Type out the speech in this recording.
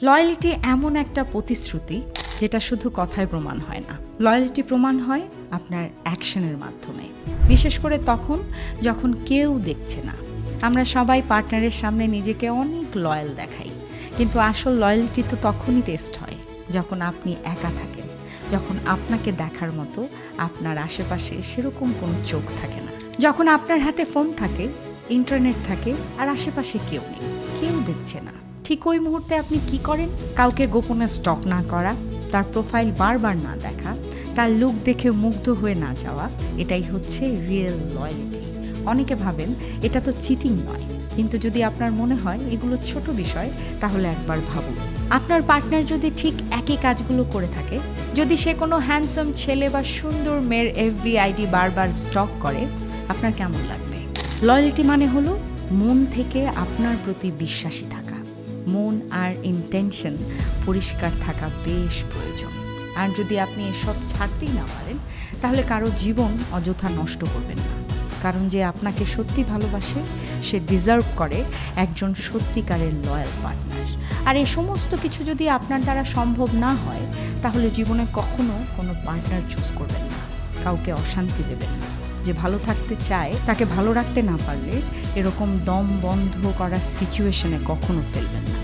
Loyalty এমন একটা প্রতিশ্রুতি যেটা শুধু কথায় প্রমাণ হয় না। লয়্যালিটি প্রমাণ হয় আপনার অ্যাকশনের মাধ্যমে, বিশেষ করে তখন যখন কেউ দেখছে না। আমরা সবাই পার্টনারের সামনে নিজেকে অনেক লয়াল দেখাই, কিন্তু আসল লয়্যালিটি তো তখনই টেস্ট হয় যখন আপনি একা থাকেন, যখন আপনাকে দেখার মতো আপনার আশেপাশে সেরকম কোনো চোখ থাকে না, যখন আপনার হাতে ফোন থাকে, ইন্টারনেট থাকে, আর আশেপাশে কেউ নেই, কেউ দেখছে না। ঠিক ওই মুহূর্তে আপনি কি করেন? কাউকে গোপনে স্টক না করা, তার প্রোফাইল বারবার না দেখা, তার লুক দেখে মুগ্ধ হয়ে না যাওয়া, এটাই হচ্ছে রিয়েল লয়্যালিটি। অনেকে ভাবেন এটা তো চিটিং নয়, কিন্তু যদি আপনার মনে হয় এগুলো ছোট বিষয়, তাহলে একবার ভাবুন। আপনার পার্টনার যদি ঠিক একই কাজগুলো করে থাকে, যদি সে কোনো হ্যান্ডসাম ছেলে বা সুন্দর মেয়ের এফবি আইডি বারবার স্টক করে, আপনার কেমন লাগবে? লয়্যালিটি মানে হলো মন থেকে আপনার প্রতি বিশ্বাসী থাকা। মন আর ইন্টেনশন পরিষ্কার থাকা বেশ প্রয়োজন। আর যদি আপনি এসব ছাড়তেই না পারেন, তাহলে কারো জীবন অযথা নষ্ট করবেন না। কারণ যে আপনাকে সত্যি ভালোবাসে, সে ডিজার্ভ করে একজন সত্যিকারের লয়াল পার্টনার। আর এই সমস্ত কিছু যদি আপনার দ্বারা সম্ভব না হয়, তাহলে জীবনে কখনো কোনো পার্টনার চুজ করবেন না। কাউকে অশান্তি দেবেন না। যে ভালো থাকতে চায় তাকে ভালো রাখতে না পারলে এরকম দম বন্ধ করার সিচুয়েশনে কখনো ফেলবেন না।